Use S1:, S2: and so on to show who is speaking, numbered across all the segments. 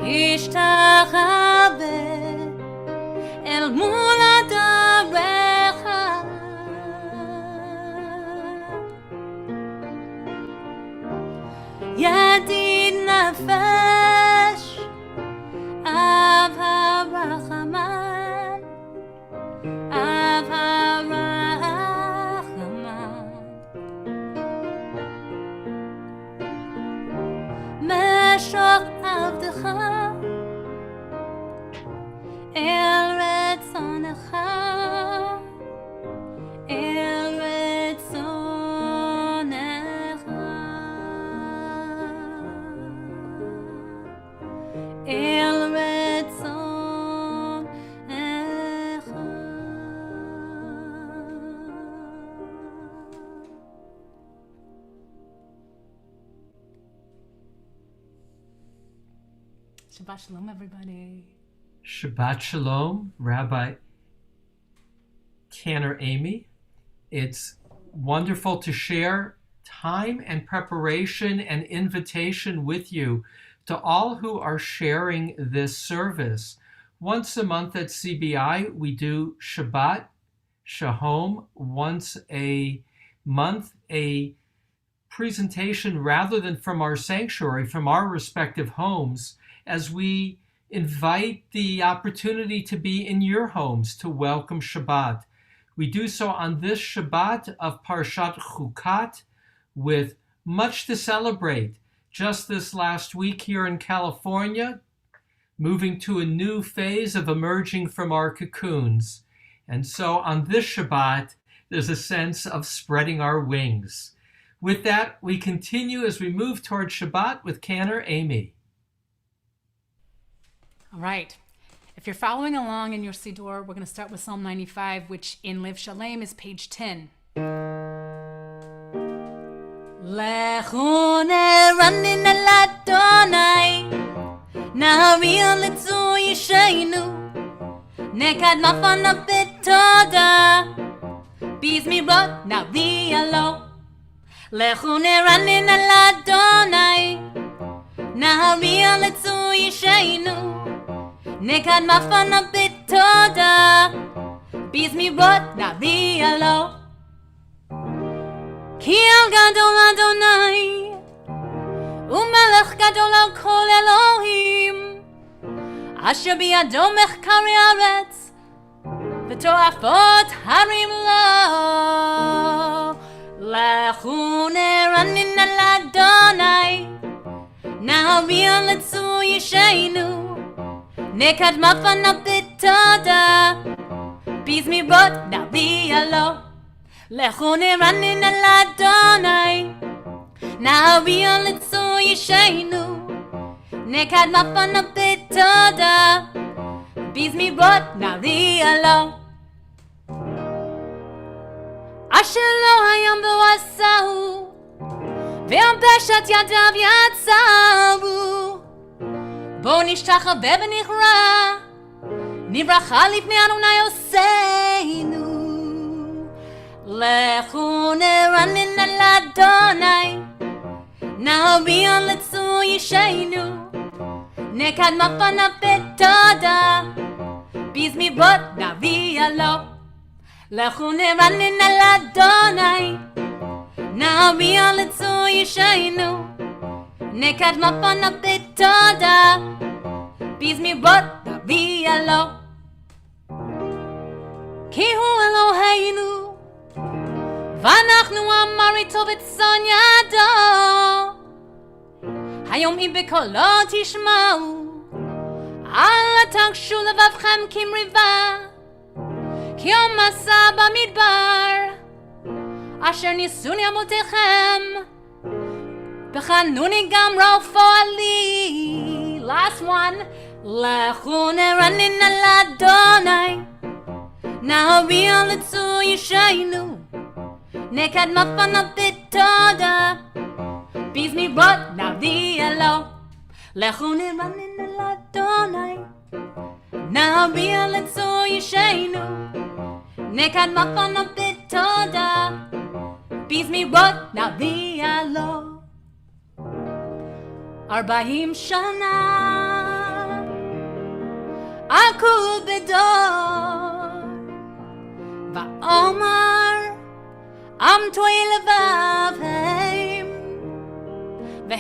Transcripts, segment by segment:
S1: השתחווה אל מול עדריך. ידיד נפש אב הרחמן, אב הרחמן, משוך עבדך אל רצונך, אל רצונך, אל רצונך. Shabbat Shalom, everybody.
S2: Shabbat Shalom, Rabbi Cantor Elie. It's wonderful to share time and preparation and invitation with you to all who are sharing this service. Once a month at CBI, we do ShabbatHOME. Once a month, a presentation rather than from our sanctuary, from our respective homes, as we invite the opportunity to be in your homes to welcome Shabbat. We do so on this Shabbat of Parshat Chukat with much to celebrate. Just this last week here in California, moving to a new phase of emerging from our cocoons. And so on this Shabbat, there's a sense of spreading our wings. With that, we continue as we move toward Shabbat with Cantor Elie.
S1: All right. If you're following along in your Siddur, we're going to start with Psalm 95, which in Liv Shalem is page 10. Lechu neranin el Adonai, nahariel litzu yishaynu, nekad mafana betoda, bizmirot narielo. Lechu neranin el Adonai, nahariel litzu yishaynu, nekad mafana betoda, bizmirot narielo. Ki el gadol Adonai, umelech gadol al kol Elohim, asher biyado mechkari haaretz, v'to'afot harim lo. Lechu neranin el Adonai, nahariel litzu yishaynu, nekad mafana betoda, bizmirot narielo. Lechu neranin el Adonai, nahariel litzu yishaynu, nekad mafana betoda, bizmirot narielo. Asher lo hayam v'asahu, ve'ambeshat yadav yatzavu, bo nishtachave v'nichra, nivracha lifnei Adonai Oseinu. Lechu neranin el Adonai, nahariel litzu yishaynu, nekad mafana betoda, bizmirot narielo. Lechu neranin el Adonai, nahariel litzu yishaynu, nekad mafana betoda, bizmirot narielo. Ki hu Eloheinu, ואנחנו אמריתו וצאן ידו, היום אם בקולו תשמעו, אל תגשו לבבכם כמריבה, כי יום מסע במדבר, אשר ניסוני אבותיכם, בחנוני גם רוב פועלי. Last one. לכו נרנן אל אדוני, נהריל לצו ישיינו, nekad mafana betoda, bizmirot narielo. Lechu neranin el Adonai, nahariel litzu yishaynu, nekad mafana betoda, bizmirot narielo. 40 שנה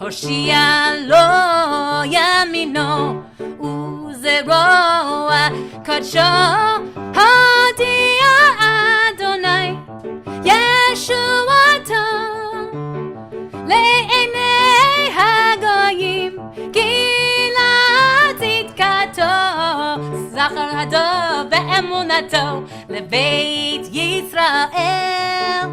S1: הושיע לו ימינו וזרוע קדשו הודיע אדוני ישועתו לעיני הגויים גילה צדקתו זכר הדור באמונתו לבית ישראל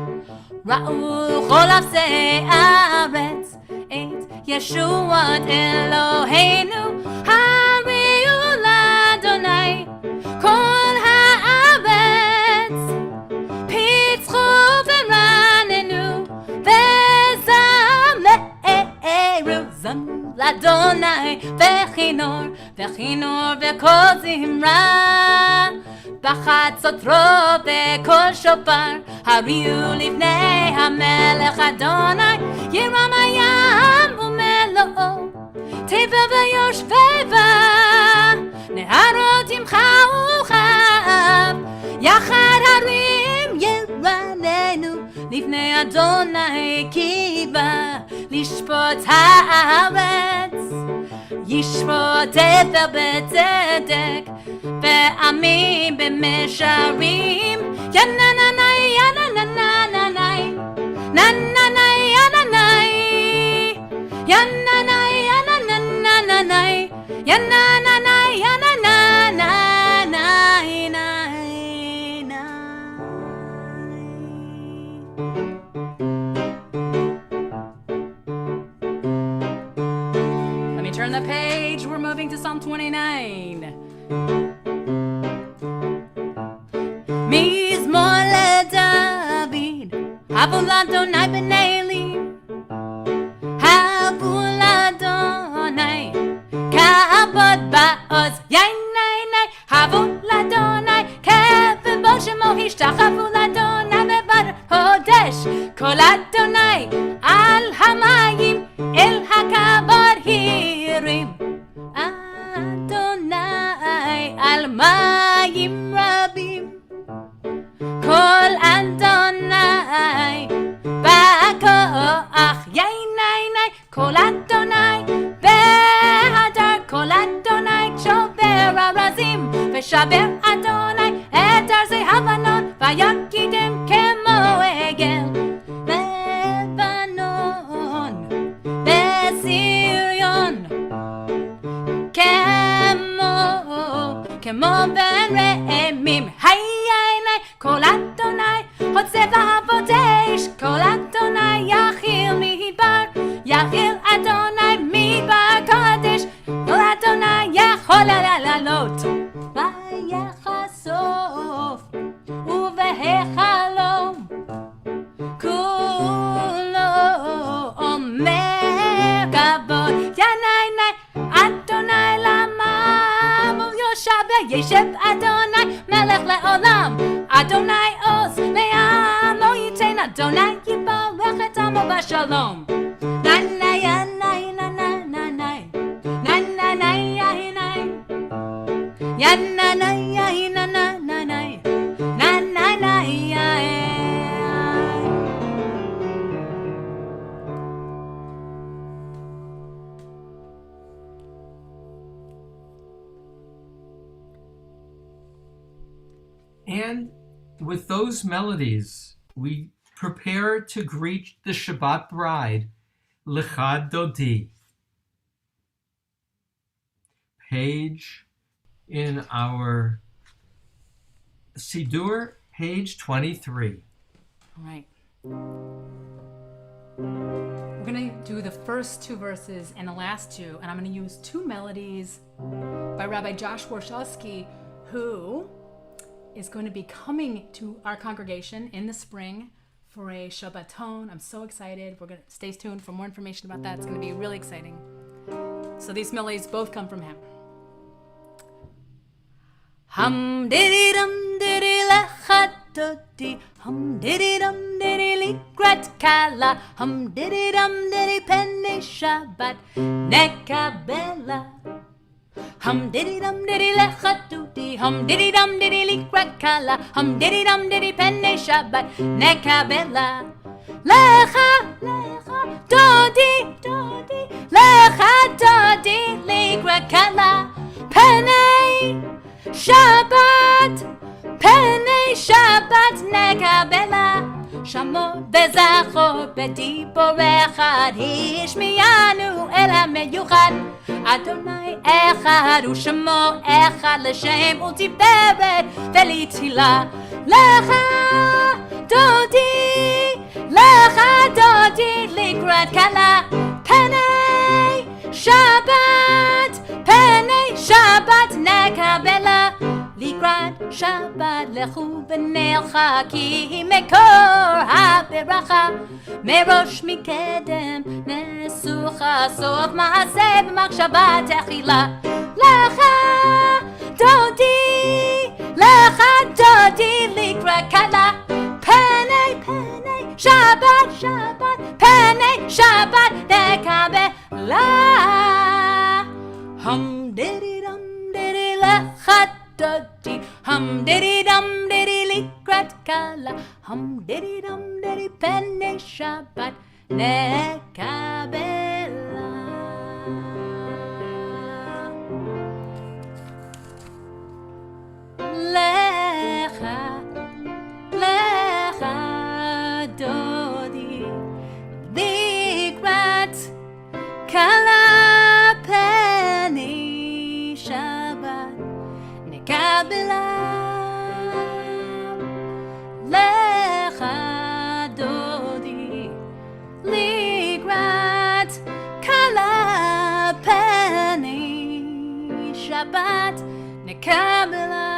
S1: ראו כל אפסי הארץ את ישועת אלוהינו הריעו לאדוני כל הארץ פיצחו ורננו וזמרו זמרו לאדוני וכינור וכל זמרה בחצותרו בקול שופר הריעו לפני המלך אדוני ירום הים ומלואו טבע ויושביה נהרות ימחאו חב יחד הרים ירננו לפני אדוני כי בא לשפוט הארץ ישפוט דבר בצדק בעמים במשרים יננני יננני ננני יננני יננני יננני יננני Let me turn the page. We're moving to Psalm 29. מזמור לדוד, הבו לאדוני בני אלי, הבו לאדוני, כבוד בעוז, ייני, הבו לאדוני, כבוד שמו השתחוו לאדוני בבר הודש, כל אדוני על המים, אל הכבוד הרים, אדוני על מים רבים. כל אדוני בכוח ייני כל אדוני בהדר כל אדוני שובר ארזים ושבר אדוני את ארזי הבנות ויגידם כמו עגל לבנון בסיריון כמו בן רעמים הייני כל אדוני הוצא ועבודש כל אדוני יחיל מדבר יחיל אדוני מדבר קודש כל אדוני יכול לעלות ויחשוף ובהחלום כולו אומר כבוד ייני אדוני למה ישב אדוני מלך לעולם אדוני עוז לעם לא ייתן אדוני יברך את עמו בשלום נאי ינאי נאי נאי נאי נאי ינאי נאי נאי נאי
S2: And with those melodies, we prepare to greet the Shabbat bride, Lecha Dodi. Page in our Siddur, page 23.
S1: All right. We're going to do the first two verses and the last two, and I'm going to use two melodies by Rabbi Josh Warshawski, who is going to be coming to our congregation in the spring for a ShabbatHOME. I'm so excited. We're going to stay tuned for more information about that. It's going to be really exciting. So these melodies both come from him. Hum diddy dum diddy lecha dodi, hum diddy dum diddy likrat kala, hum diddy dum diddy penne Shabbat nekabela. Hum diddy dum diddy lecha dodi, hum diddy dum diddy likrat kala, hum diddy dum diddy penne Shabbat nekabela. לך, דודי, לך דודי, לקראת כלה, פני שבת נקבלה, שמור וזכור בדיבורך, השמיענו אל המיוחד, אדוני אחד ושמו אחד לשם ולתפארת ולתהילה. לך דודי, לקראת כלה, פני שבת נקבלה, לקראת שבת לכו ונלכה, כי היא מקור הברכה, מראש מקדם נסוך, סוף מעשה במחשבה תחילה. לך דודי, לקראת כלה, פני שבת נקבלה. Hum diddy dum diddy לך דודי, hum diddy dum diddy לקראת כלה, hum diddy dum diddy פני שבת נקבלה. לך דודי, לקראת כלה, פני שבת נקבלה. לך דודי, לקראת כלה, פני שבת נקבלה.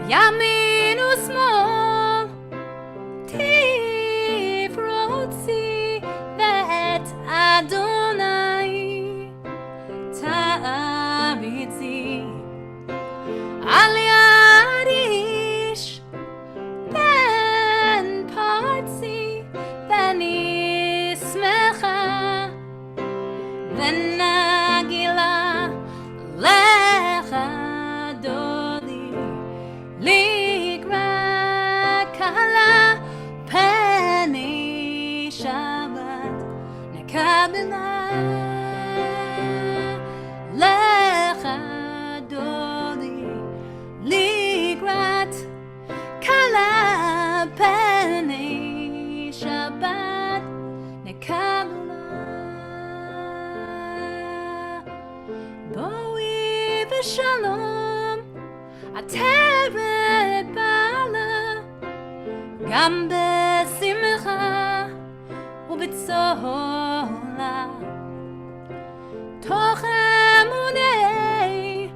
S1: ימין ושמאל תפרוצי, ואת אדוני תעריצי. אל יד איש פן פרצי, ואני שמחה ונגילה. לך דודי, לקראת כלה, פני שבת נקבלה. לך דודי, לקראת כלה, פני שבת נקבלה. בואי בשלום, עטרת בעלה, גם בשמחה ובצהלה, תוך אמוני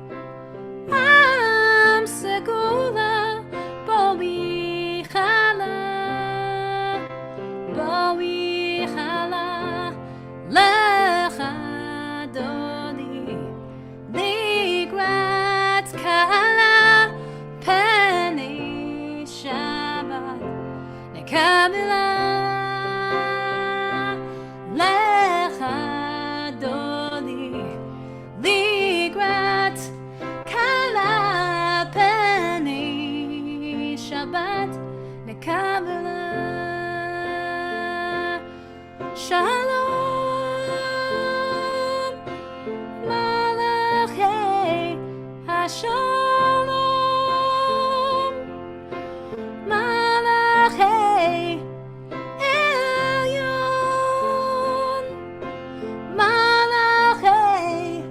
S1: עם סגולה. בואי חלה, בואי חלה. לך דודי, לקראת כלה, פני שבת נקבלה. לך דודי, לקראת כלה, פני שבת נקבלה. שלום מלאכי השלום, מלאכי עליון, מלאכי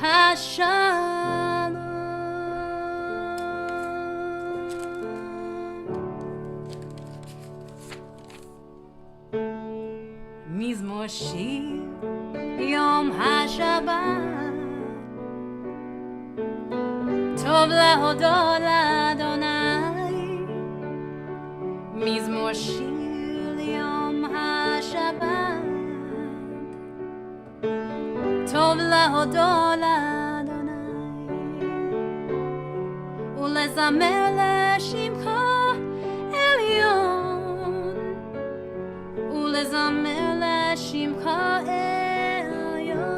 S1: השלום. מזמור שיר יום השבת, טוב להודות לאדוני. מזמור שיר יום השבת, טוב להודות לאדוני, ולזמר לשמך עליון, ולזמר לשמך עליון,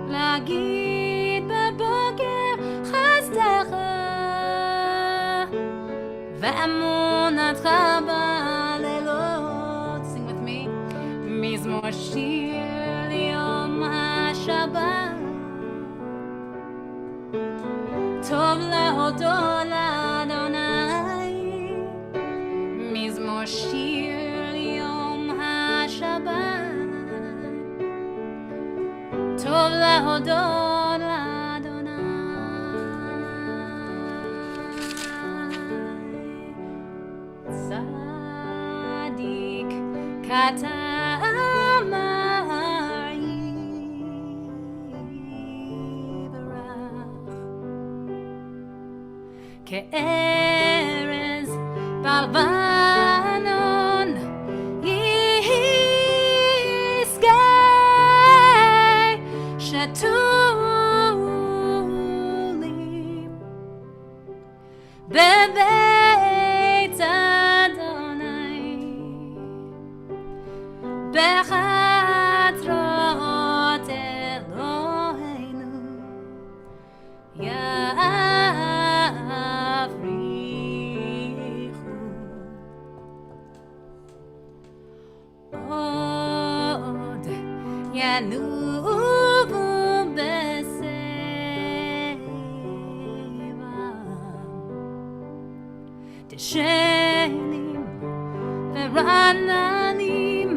S1: להגיד בבוקר חסדך, אמונתך בלילות. Sing with me. מזמור שיר ליום השבת. טוב להודות לאדוני. מזמור שיר ליום השבת. טוב להודות לאדוני. צדיק קטן יברך, כארז בלבנון יזכה, שתולים בבית אדוני, בחצרות אלוהינו יפריחו. עוד ינובו בשיבה, דשנים ורעננים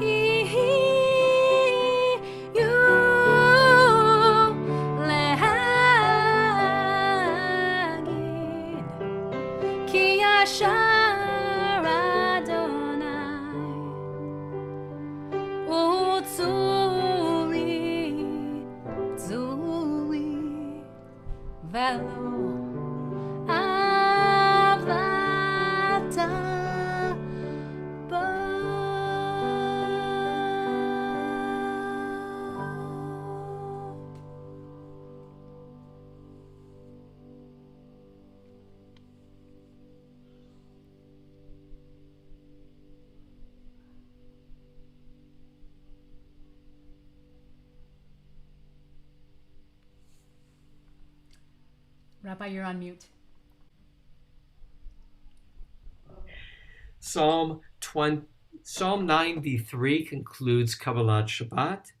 S1: יהיו להגיד, כי ישר אדוני וצורי צורי ולא עבדת בו. Rabbi, you're on mute.
S2: Psalm 93 concludes Kabbalat Shabbat,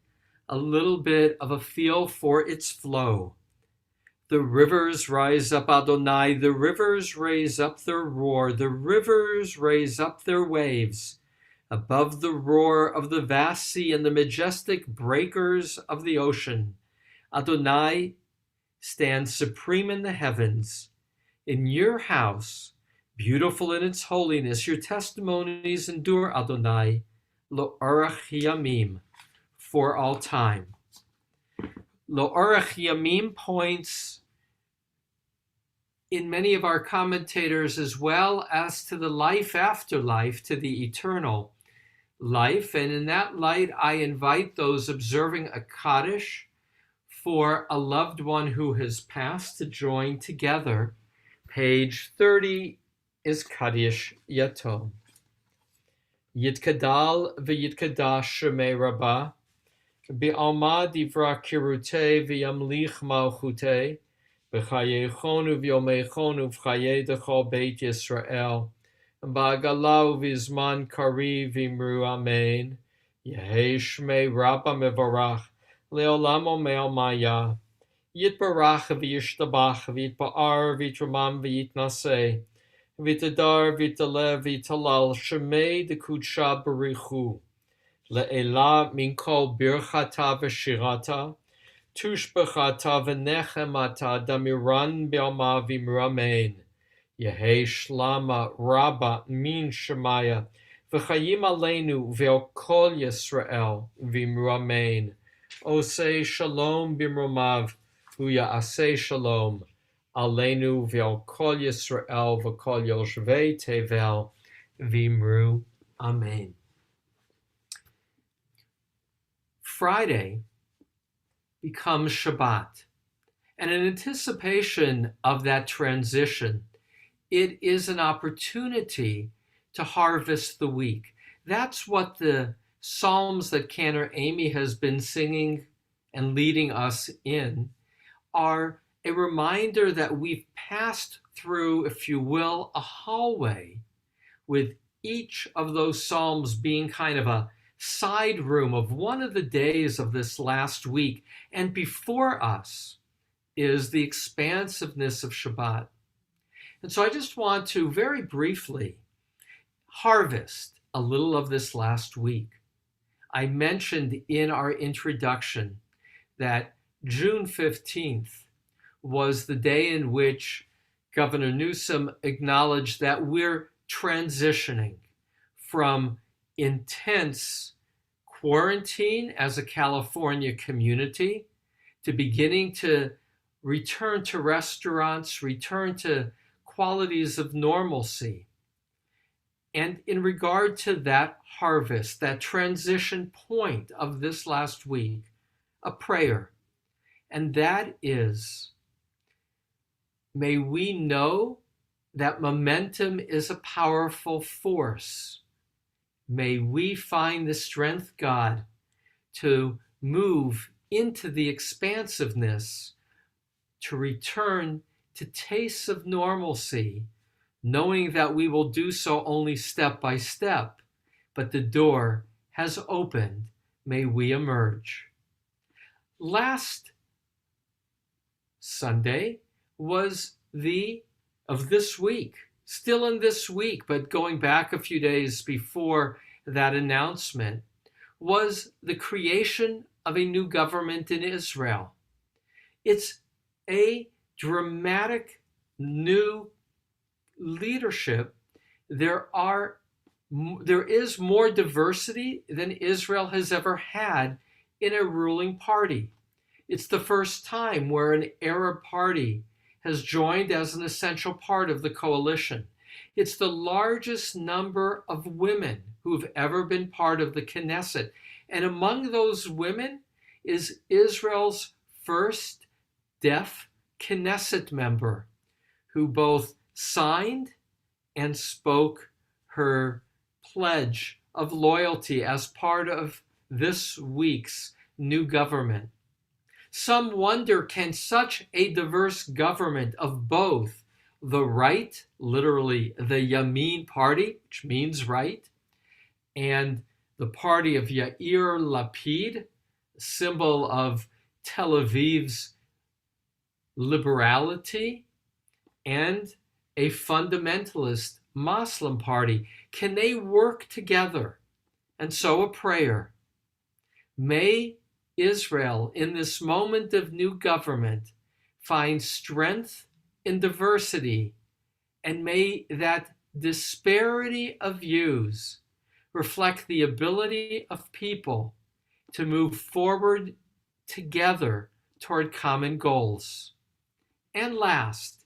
S2: a little bit of a feel for its flow. The rivers rise up, Adonai, the rivers raise up their roar, the rivers raise up their waves, above the roar of the vast sea and the majestic breakers of the ocean. Adonai stands supreme in the heavens. In your house, beautiful in its holiness, your testimonies endure, Adonai, Lo'orach Yamim, for all time. Lo'orach Yamim points in many of our commentators as well as to the life after life, to the eternal life. And in that light, I invite those observing a Kaddish for a loved one who has passed to join together. Page 30 is Kaddish Yatom. Yitkadal v'yitkadash shemei Rabbi, Bi'alma divra kirute v'yamlich malchute, B'chayechonu v'yomechonu v'chaye dechol Beit Yisrael, Ba'agalau v'zman kari v'imru amen, Yehei shmei Rabbi mevarach, Le'olam omel maya, Yitbarach v'yishtabach v'yitba'ar v'yitramam v'yitnaseh, V'tadar v'talev v'talal shemei dekudsha barichu, Le'ela min kol birchata v'shirata, Tushbechata v'nechemata damiran b'alma v'imramein, Yehei shlama rabba min shemaya, V'chayim aleinu v'el kol Yisrael v'imramein, Osei shalom b'imromav, V'ya'asei shalom, Aleinu v'al kol Yisrael v'kol yoshvei tevel v'imru. Amen. Friday becomes Shabbat. And in anticipation of that transition, it is an opportunity to harvest the week. That's what the Psalms that Cantor Amy has been singing and leading us in are a reminder that we've passed through, if you will, a hallway, with each of those Psalms being kind of a side room of one of the days of this last week. And before us is the expansiveness of Shabbat. And so I just want to very briefly harvest a little of this last week. I mentioned in our introduction that June 15th was the day in which Governor Newsom acknowledged that we're transitioning from intense quarantine as a California community to beginning to return to restaurants, return to qualities of normalcy. And in regard to that harvest, that transition point of this last week, a prayer. And that is, may we know that momentum is a powerful force. May we find the strength, God, to move into the expansiveness, to return to tastes of normalcy, knowing that we will do so only step by step, but the door has opened. May we emerge. Last Sunday was of this week, still in this week, but going back a few days before that announcement, was the creation of a new government in Israel. It's a dramatic new leadership. There is more diversity than Israel has ever had in a ruling party. It's the first time where an Arab party has joined as an essential part of the coalition. It's the largest number of women who've ever been part of the Knesset. And among those women is Israel's first deaf Knesset member, who both signed and spoke her pledge of loyalty as part of this week's new government. Some wonder, can such a diverse government of both the right, literally the Yamin party, which means right, and the party of Yair Lapid, symbol of Tel Aviv's liberality, and a fundamentalist Muslim party, can they work together? And so a prayer. May Israel, in this moment of new government, find strength in diversity, and may that disparity of views reflect the ability of people to move forward together toward common goals. And last,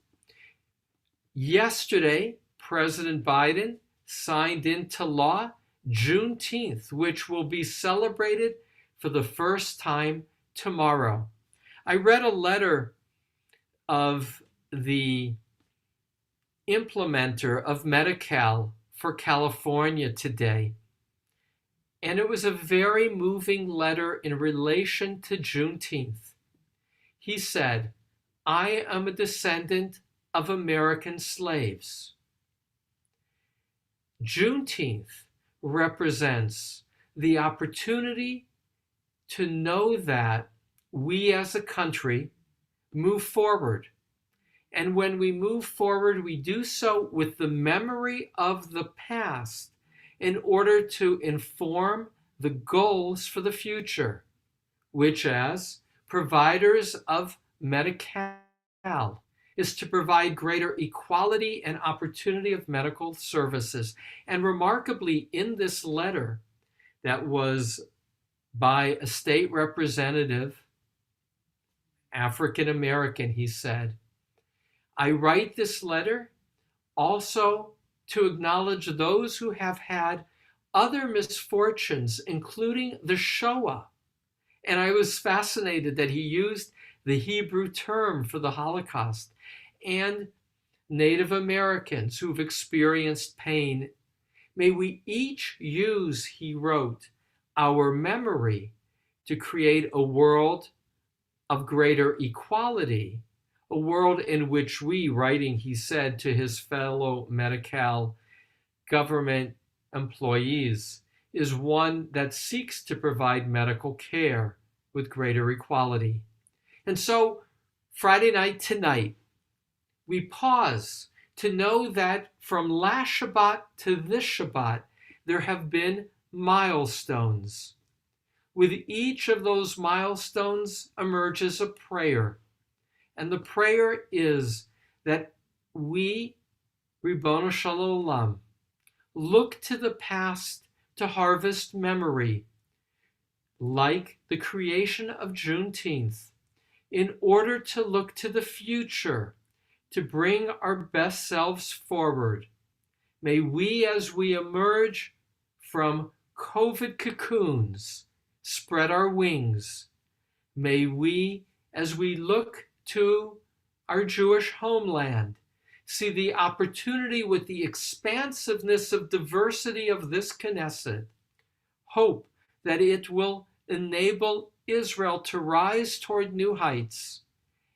S2: yesterday, President Biden signed into law Juneteenth, which will be celebrated for the first time tomorrow. I read a letter of the implementer of Medi-Cal for California today, and it was a very moving letter in relation to Juneteenth. He said, "I am a descendant of American slaves. Juneteenth represents the opportunity to know that we as a country move forward. And when we move forward, we do so with the memory of the past in order to inform the goals for the future, which as providers of Medi-Cal is to provide greater equality and opportunity of medical services." And remarkably, in this letter that was by a state representative, African American, he said, "I write this letter also to acknowledge those who have had other misfortunes, including the Shoah." And I was fascinated that he used the Hebrew term for the Holocaust, and Native Americans who've experienced pain. May we each use, he wrote, our memory to create a world of greater equality, a world in which we, writing, he said to his fellow Medi-Cal government employees, is one that seeks to provide medical care with greater equality. And so, Friday night tonight, we pause to know that from last Shabbat to this Shabbat, there have been milestones. With each of those milestones emerges a prayer. And the prayer is that we, Ribbono Shel Olam, look to the past to harvest memory, like the creation of Juneteenth, in order to look to the future, to bring our best selves forward. May we, as we emerge from COVID cocoons, spread our wings. May we, as we look to our Jewish homeland, see the opportunity with the expansiveness of diversity of this Knesset, hope that it will enable Israel to rise toward new heights.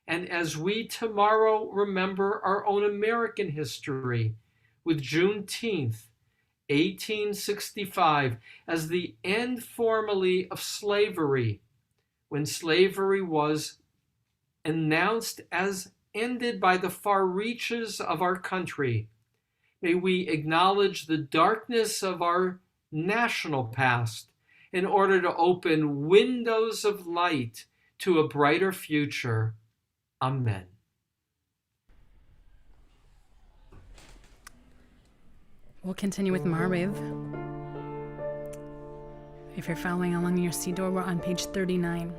S2: And as we tomorrow remember our own American history with Juneteenth, 1865, as the end formally of slavery, when slavery was announced as ended by the far reaches of our country, may we acknowledge the darkness of our national past in order to open windows of light to a brighter future. Amen.
S1: We'll continue with Mariv. If you're following along in your Siddur, we're on page 39.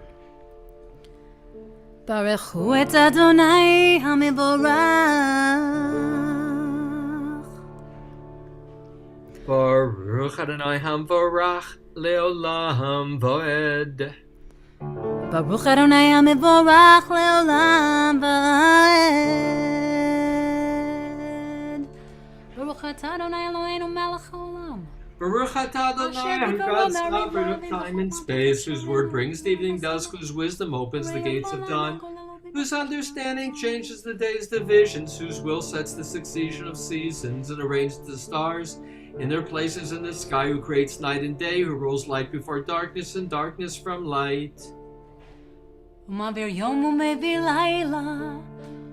S1: Baruch hu et Adonai HaMevorach.
S2: Baruch Adonai HaMevorach Leolam Voed.
S1: Baruch Adonai HaMevorach Leolam Voed. Baruch atah Adonai Eloheinu melech haolam.
S2: Baruch atah Adonai, God sovereign of time and space, whose word brings the evening dusk, whose wisdom opens the gates of dawn, whose understanding changes the day's divisions, whose will sets the succession of seasons and arranges the stars in their places in the sky, who creates night and day, who rules light before darkness and darkness from light.
S1: Umavir yom umevir laila,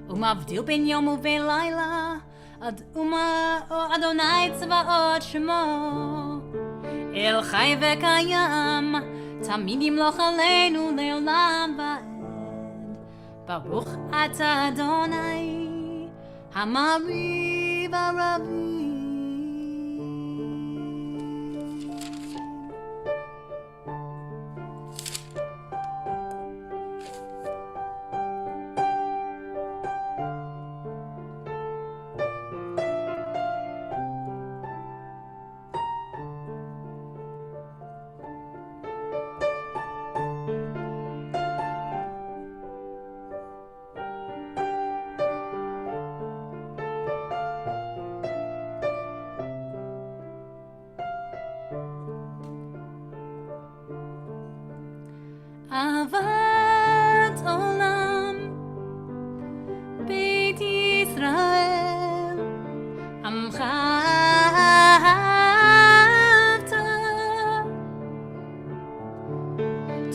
S1: umavdil ben yom uven laila. Adonai tzvaot shemo El chai v'kayam Tamid yimloch aleinu leolam va'ed Baruch atah Adonai Hamariv Aravi. Ahavat olam Beit Yisrael Amcha ahavta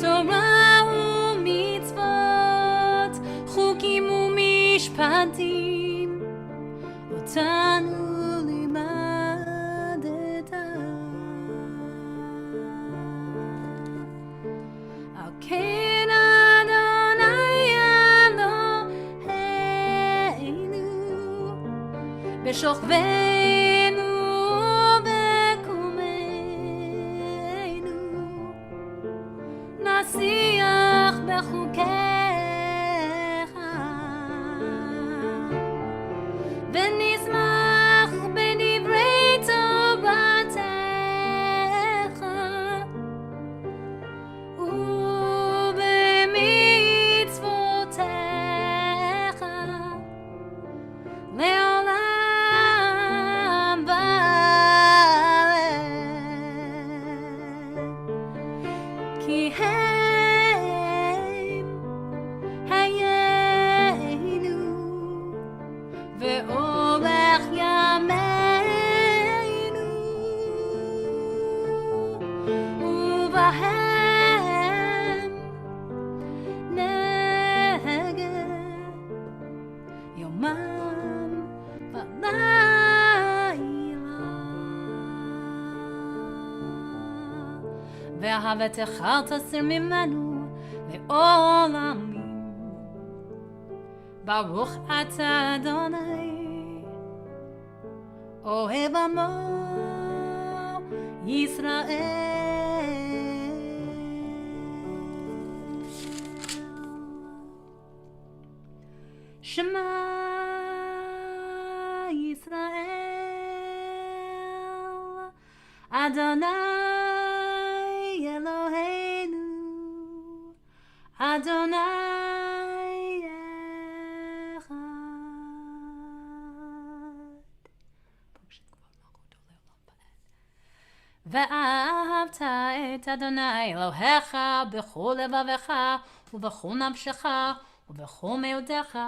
S1: Torah u'mitzvot Chukim u'mishpatim Otanu limadeta Ken Adonai Eloheinu B'shochveinu v'kumeinu Nasiach b'chukecha V'nizmach b'divrei Toratecha Leolam ואהבתך אל תסיר ממנו לעולמים. ברוך אתה אדוני, אוהב עמו ישראל. שמע ישראל, אדוני אלוהינו, אדוני אחד. ואהבת את אדוני אלוהיך בכל לבבך ובכל נפשך ובכל מאודך.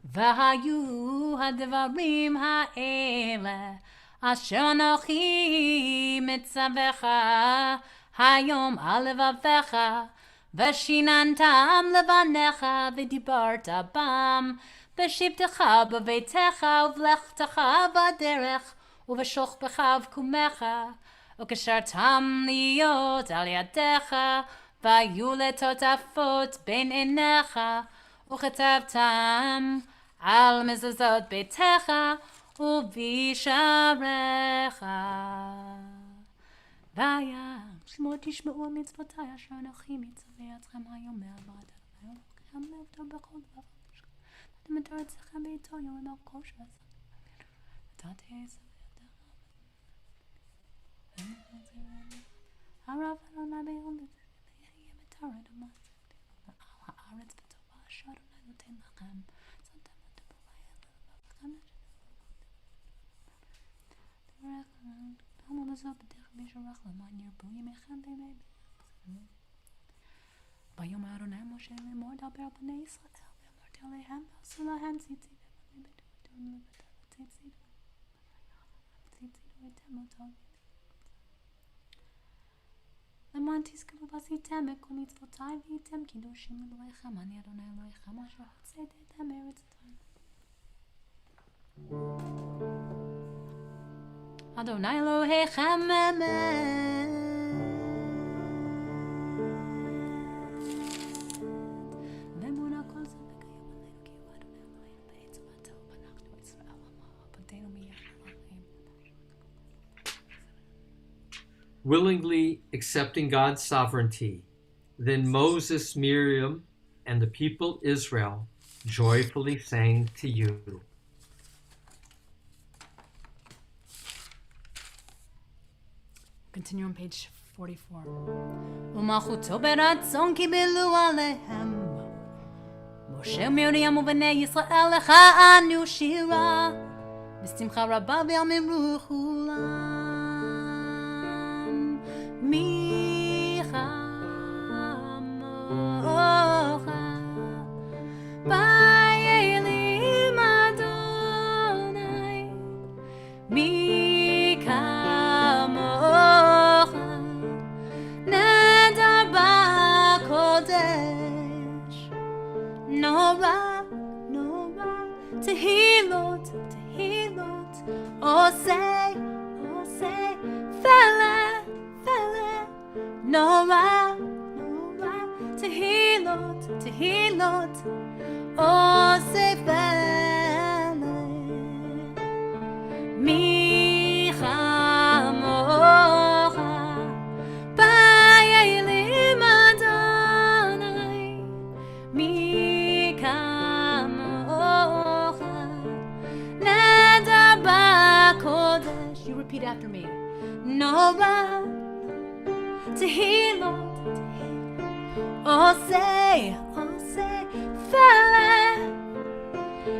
S1: והיו הדברים האלה אשר אנוכי מצווך היום על לבבך, ושיננתם לבניך ודיברת בם בשבתך בביתך ובלכתך בדרך ובשוכבך ובקומך, וקשרתם להיות על ידיך, והיו לטוטפות בין עיניך, וכתבתם על מזוזות ביתך ובשעריך. והיה שמוע תשמעו מצוותי אשר אנוכי מצווה אתכם היום מעברת אדוני אלוהיכם לעבדו בכל דבר ואתם את ארצכם בעתו יום בכל שעשה נתתי עשב ידך הרב אדוני ביום יהיה מטרד הארץ בטובה אשר אדוני נותן לכם. שמתם לדבר תמו לזאת בדרך בישרך למען ירבו ימיכם בימי ויאמר אדוני משה לאמור דבר בני ישראל ואמרת עליהם ועשו להם ציצית ציצית ותם אותו למען תזכרו ועשיתם את כל מצוותיי והייתם קדושים לאלוהיכם אני אדוני אלוהיכם אשר הוצאתם מארץ מצרים. אדוני אלוהיכם אמת ואמונה כל זה בקיים עלינו כי הוא אדוני אלוהינו בעצמתו ואנחנו ישראל עמו עבדנו מיחד.
S2: Willingly accepting God's sovereignty, then Moses, Miriam, and the people Israel joyfully sang to you.
S1: Continue on page 44. ומלכותו ברצון קיבלו עליהם משה ומרים ובני ישראל לך אנו שירה בשמחה רבה ואמרו כולם מי כמוך באלים אדוני מי כמוך נדר בקודש נורא נורא תהילות תהילות עושה עושה פלא פלא נורא נורא תהילות תהילות עושה פלא מי כמוך באלים אדוני מי כמוך נדר בקודש. You repeat after me. נורא תהילות עושה עושה פלא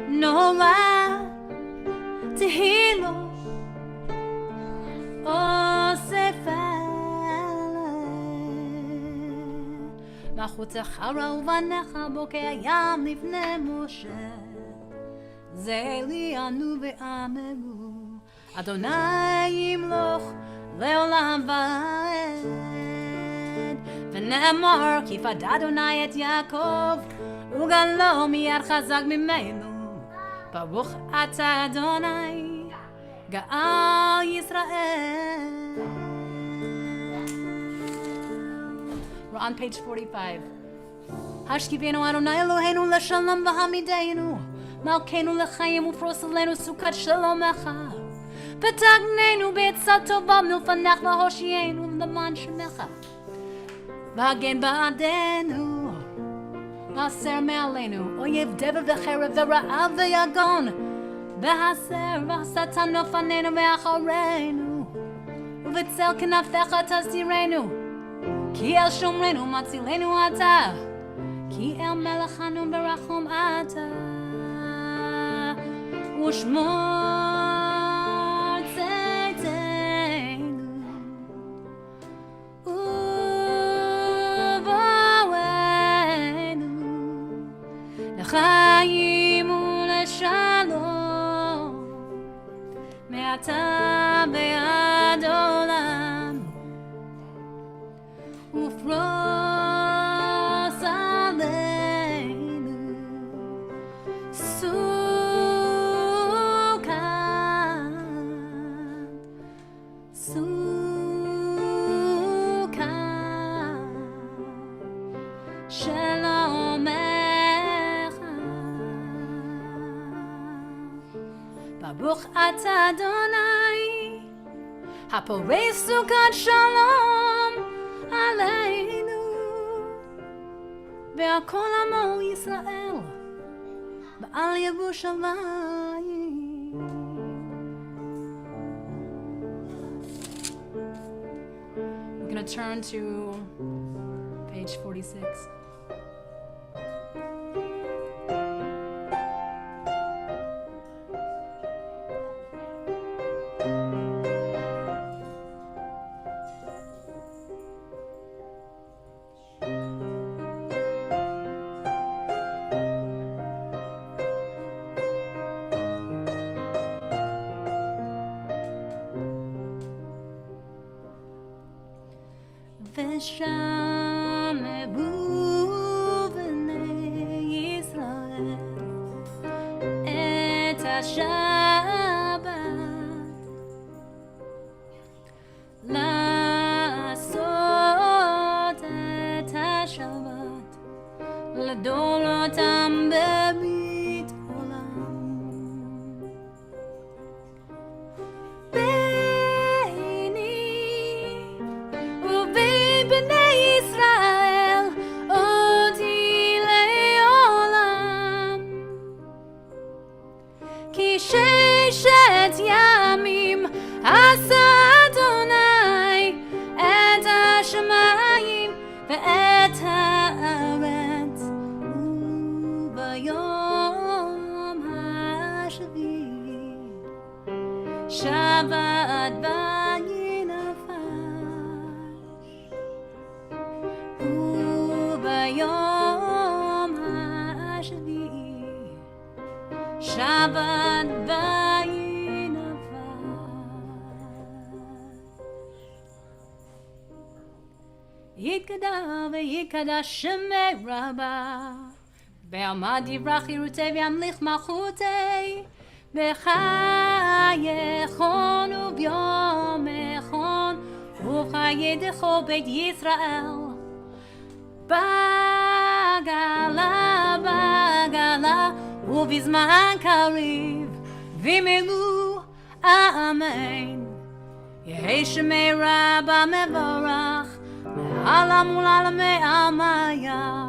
S1: נורא תהילות עושה פלא בחוצך ובניך בוקע ים לפני משה זה אלי ענו ואמרו אדוני ימלוך לעולם ועד ונאמר כי פדה אדוני את יעקב וגאלו מיד חזק ממנו ברוך אתה אדוני גאל ישראל. on page 45. Hashkivenu Adonai Eloheinu l'shalom v'hamideinu Malkeinu l'chaim u'froselenu sukat shalomecha V'tagnenu b'etzat tovam nilfanech v'hoshienu l'man shemecha V'hagen ba'adenu V'haser me'alenu Oyev dever v'cherev v'ra'av v'yagon V'haser v'hasatan nofanenu v'achareinu V'tzel kenaftecha tasirenu Ki el shomrenu matzilenu ata Ki el melechanu berachom ata Ushmor tzedenu Uvavenu L'chaim u'l'shalom Me'ata ve'ad olam Ufros aleinu Sukat Shalomecha Baruch ata Adonai Haporei sukat shalom Aleinu ועל כל עמו ישראל ועל ירושלים. We're going to turn to page 46. ושם עברו בני ישראל את השבת לעשות את השבת לדורותם בברית עולם. ששת ימים עשה אדוני את השמיים ואת הארץ וביום השביעי שבת וינפש וביום השביעי שבת יתגדל ויקדש שמי רבה בעמד יברח ירותי וימליך מלכותי בחייכון וביומכון ובחיי דכו בית ישראל בגלה ובזמן קריב וימלאו אמן. יהי שמי רבה מבורך לעלם ולעלמי עמיה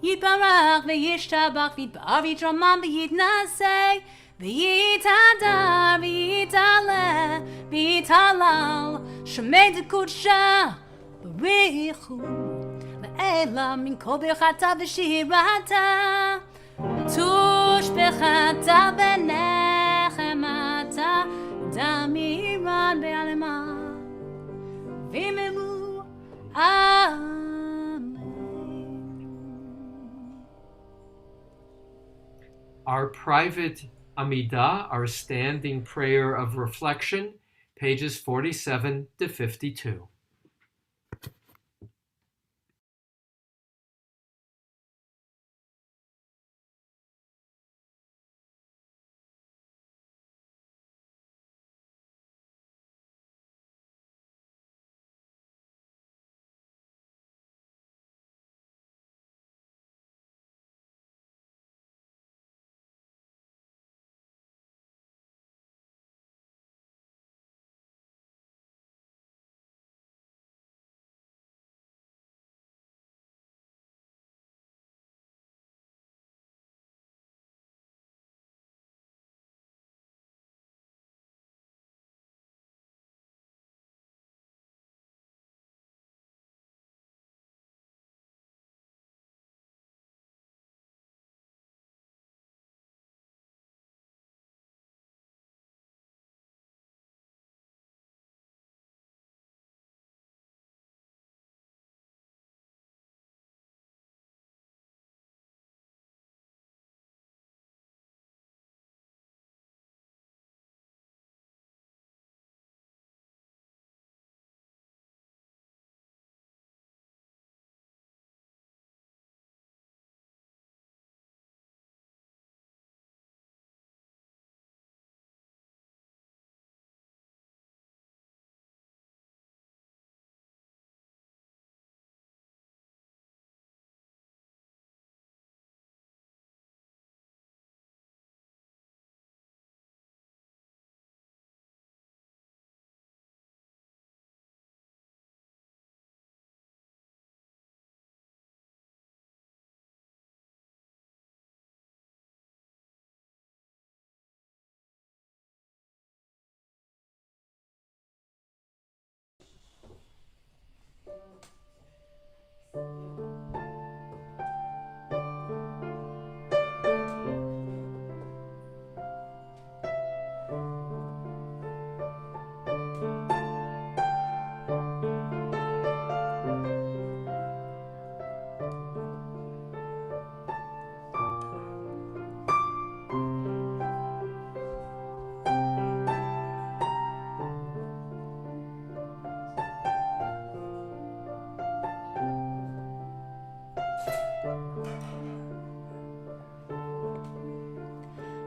S1: יתברך וישתבח ויתפאר ויתרומם ויתנשא ויתהדר ויתעלה ויתהלל שמי דקודשה בריחו לאלה מן כל ברכתה ושירתה תושבחתה ונחמתה דמירן בעלמה וימלאו
S2: Our private Amidah, our standing prayer of reflection, pages 47 to 52.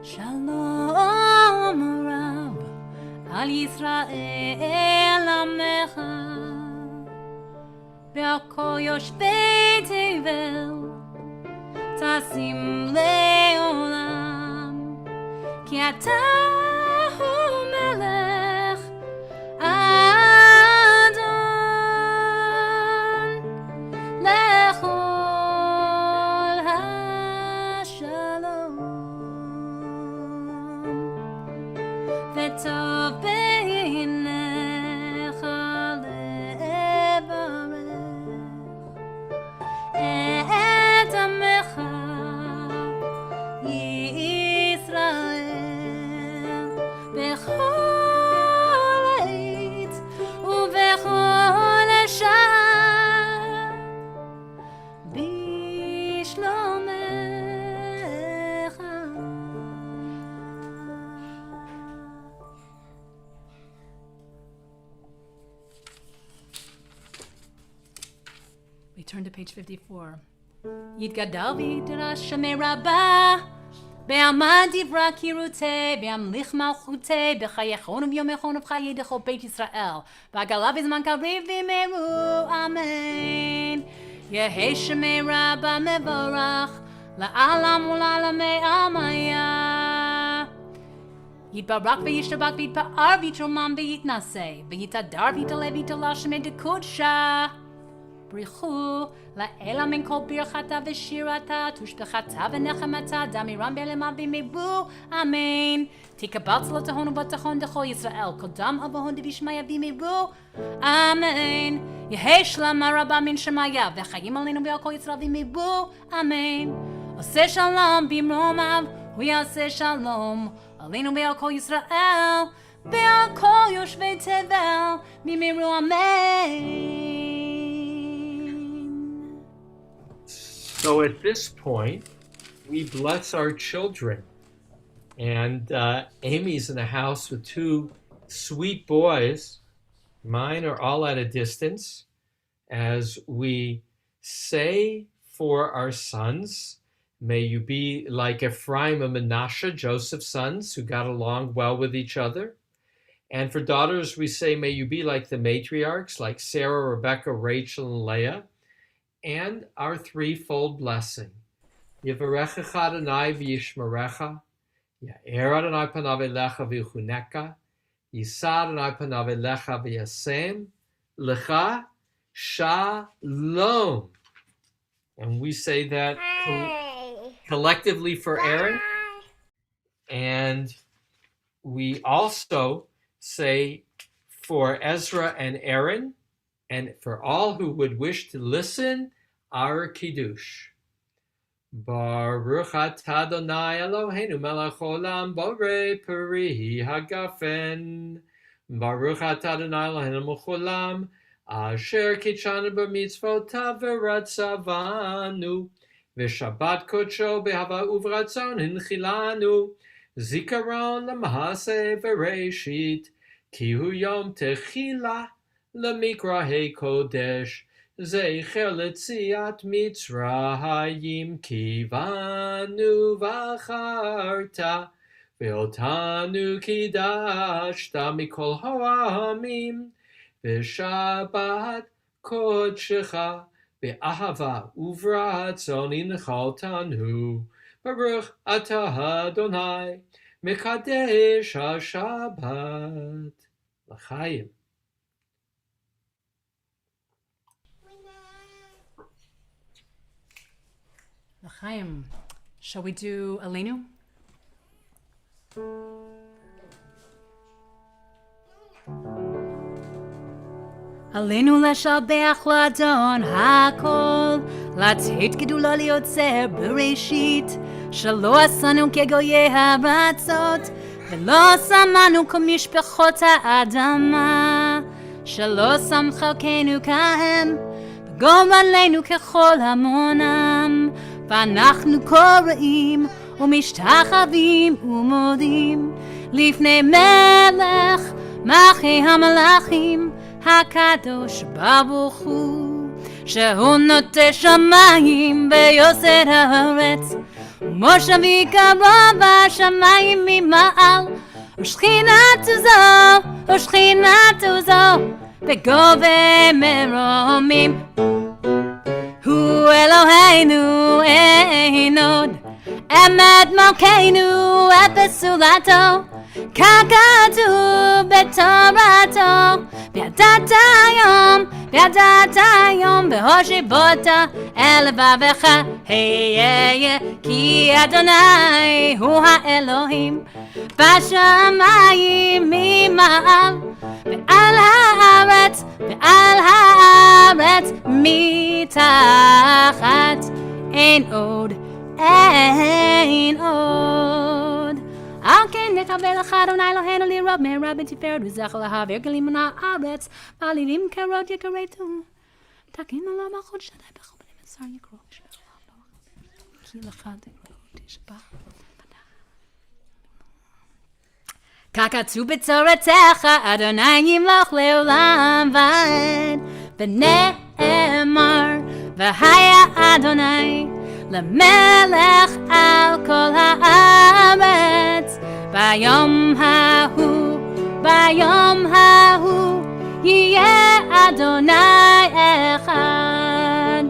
S1: Shalom Rav al Yisrael Amecha ועל כל יושבי תבל תשים לעולם כי אתה הוא מלך אדון לכל השלום וטוב בעיניך את עמך ישראל בכל עת ובכל שעה בשלומך. We turn to page 54. יתגדל וידרש שמי רבה בעמד דברה קירותי בהמליך מלכותי בחייכון וביומכון ובחיי דכל בית ישראל והגלה בזמן קריב וימרו אמן. יהי שמי רבה מבורך לעלם ולעלמי עמיה יתברך וישתבח ויתפאר ויתרומם ויתנשא ויתהדר ויתעלה ויתעלה שמי דקודשה בריחו לאלה מן כל ברכתה ושירתה תושבחתה ונחמתה דמירם בלמה ומיבו אמן. תקבל צלות ההון ובתחון דכל ישראל כל דם אבהון דבישמיה ומיבו אמן. יהי שלמה רבה מן שמיה וחיים עלינו ועל כל ישראל ומיבו אמן. עושה שלום במרומיו הוא יעשה שלום עלינו ועל כל ישראל ועל כל יושבי תבל ומירו אמן.
S2: So at this point, we bless our children. And Amy's in a house with two sweet boys. Mine are all at a distance. As we say for our sons, may you be like Ephraim and Manasseh, Joseph's sons, who got along well with each other. And for daughters, we say, may you be like the matriarchs, like Sarah, Rebecca, Rachel, and Leah. And our threefold blessing. Yivarechecha Adonai v'yishmerecha, Ya'er Adonai panav elecha v'yichuneka, Yisa Adonai panav elecha v'yasem, Lecha Shalom. And we say that collectively for Aaron. And we also say for Ezra and Aaron, and for all who would wish to listen, our Kiddush. Baruch atah Adonai Eloheinu melech olam borei peri hagafen. Baruch atah Adonai Eloheinu melech olam asher kitshanu b'mitzvotav v'ratzavanu v'shabbat kodsho b'hava uvratzon hinchilanu zikaron l'mahaseh v'reishit ki hu yom techila למקרא הקודש, זכר ליציאת מצרים, כי בנו בחרת, ואותנו קידשת מכל העמים, ושבת קודשך, באהבה וברצון הנחלתנו. ברוך אתה אדוני, מקדש השבת. לחיים.
S1: L'chaim. Shall we do Aleinu? עלינו לשבח לאדון הכל, לתת גדולה ליוצר בראשית, שלא עשנו כגויי הארצות, ולא שמנו כמשפחות האדמה, שלא שם חלקנו כהם, וגורלנו ככל המונם, ואנחנו קוראים ומשתחווים ומודים לפני מלך מלכי המלכים הקדוש ברוך הוא, שהוא נוטה שמיים ויוסד הארץ, מושבי קרוב בשמיים ממעל, ושכינת זו, ושכינת זו, בגובה מרומים. הוא אלוהינו אין עוד, אמת מלכנו אפס זולתו, ככתוב בתורתו, וידעת היום בהושיבות אל לבבך, היה כי אדוני הוא האלוהים בשמיים ממעל, ועל הארץ מתחת, אין עוד. על כן נקבל לך אדוני אלוהינו לרוב מהרה בתפארת וזכר להעביר גלים מן הארץ, מעלילים קרות יכרתו, תקינו לו מלכות שדי בכל בני בשר יקרו, כי לך תקרות תשבע. ככתוב בתורתך אדוני ימלוך לעולם ועד, ונאמר והיה אדוני למלך על כל הארץ, ביום ההוא יהיה אדוני אחד,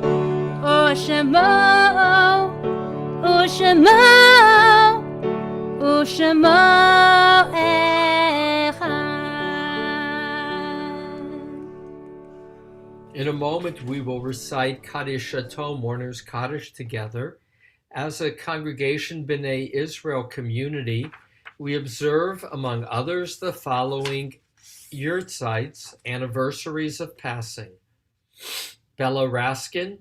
S1: ושמו אחד.
S2: In a moment, we will recite Kaddish Shatom, Mourner's Kaddish, together. As a congregation B'nai Israel community, we observe, among others, the following yurtzites, anniversaries of passing: Bella Raskin,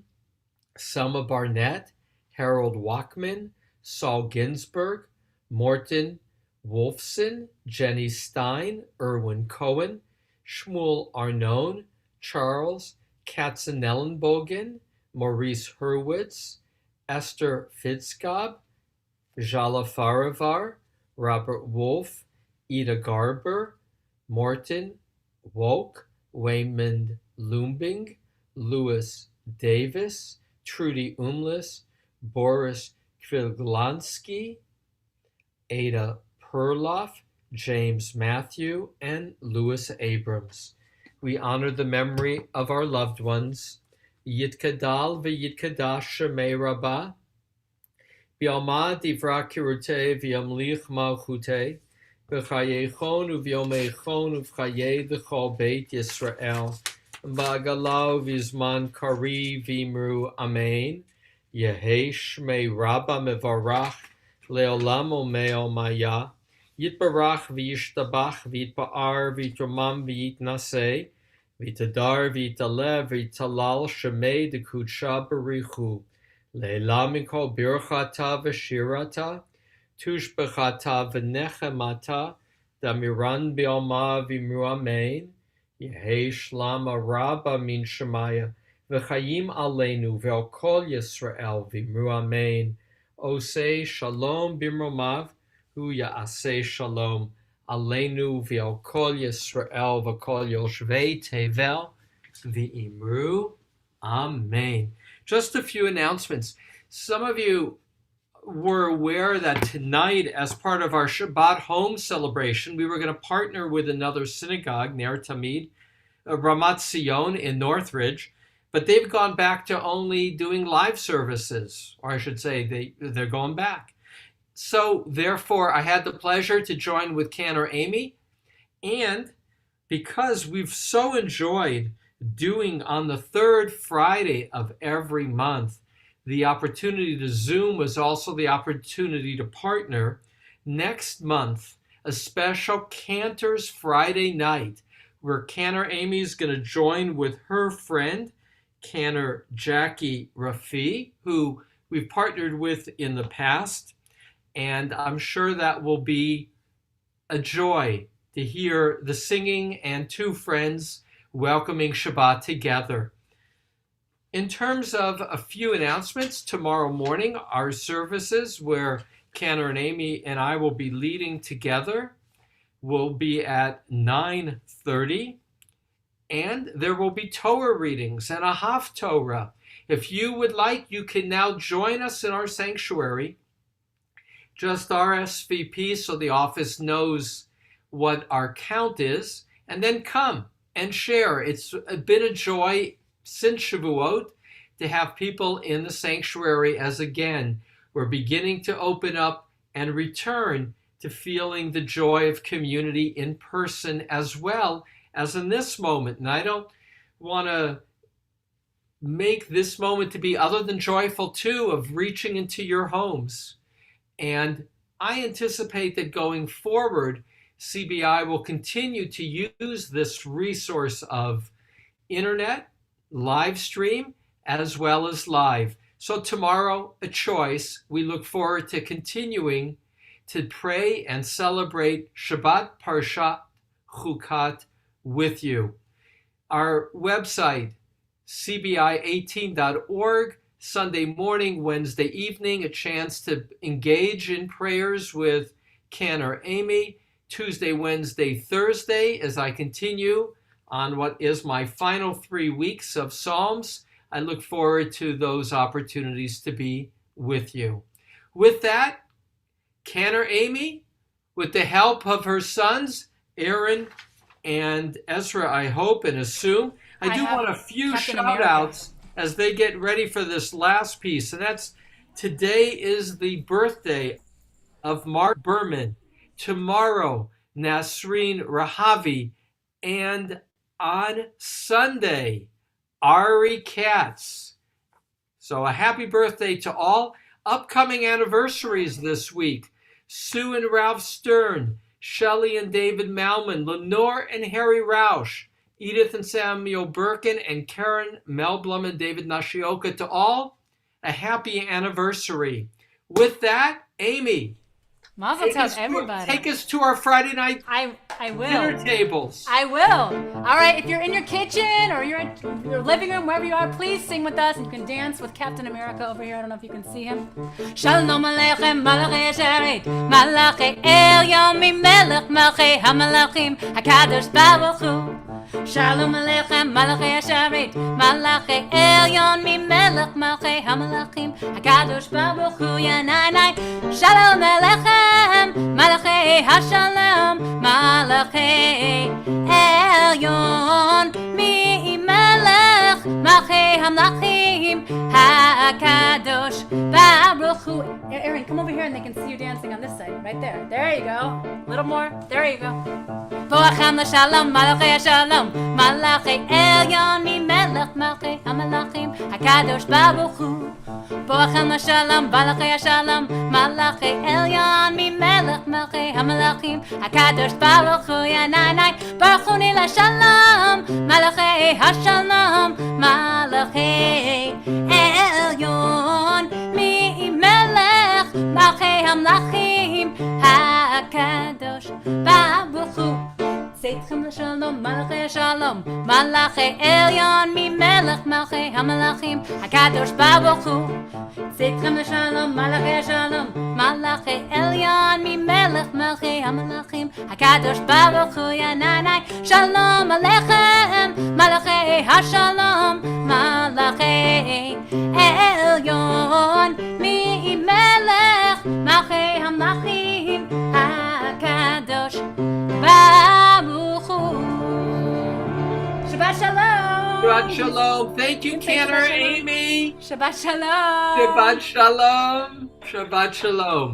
S2: Selma Barnett, Harold Walkman, Saul Ginsberg, Morton Wolfson, Jenny Stein, Erwin Cohen, Shmuel Arnone, Charles Katzenellenbogen, Maurice Hurwitz, Esther Fitzgab, Jala Farivar, Robert Wolf, Ida Garber, Morton Woke, Waymond Lumbing, Louis Davis, Trudy Umlis, Boris Kviglansky, Ada Perloff, James Matthew, and Louis Abrams. We honor the memory of our loved ones. Yitkadal v'yitkadash shemei Rabba, B'yalma divra kirutei v'yamlich malchutei, B'chayechon u'v'yomechon u'v'chayei d'chol beit Yisrael, B'agalau v'zman kari v'imru amen, Yehei shmei Rabba mevarach le'olam omeo maya, Yitbarach v'yishtabach v'yitba'ar v'yitromam v'yitnaseh, v'yitadar v'yitalev v'yitalal shemei d'kudsha b'richu, le'ela mikol birchata v'shirata, tushbechata v'nechemata, damiran b'yalma v'imru amen, Yehei shlama rabba min shemaya, v'chayim aleinu v'al kol Yisrael v'imru amen, osei shalom b'mromav, Hu ya'aseh shalom aleinu v'al kol Yisrael v'kol yoshvei tevel v'imru amen. Just a few announcements. Some of you were aware that tonight, as part of our Shabbat home celebration, we were going to partner with another synagogue, Ner Tamid, Ramat Zion in Northridge, but they've gone back to only doing live services, or I should say they're going back. So therefore, I had the pleasure to join with Cantor Elie, and because we've so enjoyed doing on the third Friday of every month, the opportunity to Zoom was also the opportunity to partner. Next month, a special Cantor's Friday night, where Cantor Elie is going to join with her friend, Cantor Jackie Rafi, who we've partnered with in the past. And I'm sure that will be a joy to hear the singing and two friends welcoming Shabbat together. In terms of a few announcements, tomorrow morning, our services where Cantor and Elie and I will be leading together will be at 9:30. And there will be Torah readings and a Haftorah. If you would like, you can now join us in our sanctuary just RSVP so the office knows what our count is, and then come and share. It's been a joy since Shavuot to have people in the sanctuary, as again, we're beginning to open up and return to feeling the joy of community in person as well as in this moment. And I don't want to make this moment to be other than joyful too, of reaching into your homes. And I anticipate that going forward, CBI will continue to use this resource of internet, live stream, as well as live. So tomorrow, a choice. We look forward to continuing to pray and celebrate Shabbat Parshat Chukat with you. Our website, cbi18.org, Sunday morning, Wednesday evening, a chance to engage in prayers with Cantor Elie. Tuesday, Wednesday, Thursday, as I continue on what is my final 3 weeks of Psalms. I look forward to those opportunities to be with you. With that, Cantor Elie, with the help of her sons, Aaron and Ezra, I hope and assume. I do want a few shout outs as they get ready for this last piece. And that's, today is the birthday of Mark Berman. Tomorrow, Nasreen Rahavi. And on Sunday, Ari Katz. So a happy birthday to all. Upcoming anniversaries this week. Sue and Ralph Stern, Shelley and David Malman, Lenore and Harry Rausch, Edith and Samuel Birkin, and Karen Melblum and David Nashioka. To all, a happy anniversary. With that, Amy,
S1: Mazel tov, everybody.
S2: Take us to our Friday night
S1: I will.
S2: dinner tables.
S1: I will. All right, if you're in your kitchen or you're in your living room, wherever you are, please sing with us. And you can dance with Captain America over here. I don't know if you can see him. Shalom Aleichem, Malachei Asherit, Malachei Elyon, Mimelech, Malchei HaMalachim, HaKadosh Baruch Hu. Shalom Aleichem, Malachei Asherit, Malachei Elyon, Mimelech, Malchei HaMalachim, HaKadosh Baruch Hu, Yanai. Shalom Aleichem, Malachei HaShalom, Malachei Elyon, Mimelech, Malchei HaMalachim, HaKadosh Baruch Hu. Aaron, come over here and they can see you dancing on this side, right there. There you go. A little more. There you go. Boachem l'shalom, Malachei HaShalom, Malachei Elyon, Mimelech, Malchei HaMalachim, HaKadosh Baruch Hu. Boachem l'shalom, Malachei HaShalom, Malachei Elyon, Mimelech, Malchei HaMalachim, HaKadosh Baruch Hu, Yanai. Baruch Hu ni l'shalom, Malachei HaShalom, Malachei Elyon, Mimelech, Malchei HaMalachim, HaKadosh Baruch Hu. Seitchem l'shalom, Malachei Shalom, Malachei Elyon, Mimelech, Malchei HaMalachim, HaKadosh Baruch Hu. Seitchem l'shalom, Malachei Shalom, Malachei Elyon, Mimelech, Malchei HaMalachim, HaKadosh Baruch Hu, Yanai. Shalom Aleichem, Malachei HaShalom, Malachei Elyon, Mimelech, Malchei HaMalachim, HaKadosh Baruch Hu. Shabbat Shalom.
S2: Shabbat Shalom. Thank you, Cantor Elie.
S1: Shabbat Shalom.
S2: Shabbat Shalom. Shabbat Shalom.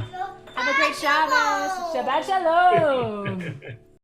S1: Have a great Shabbos. Shabbat Shalom.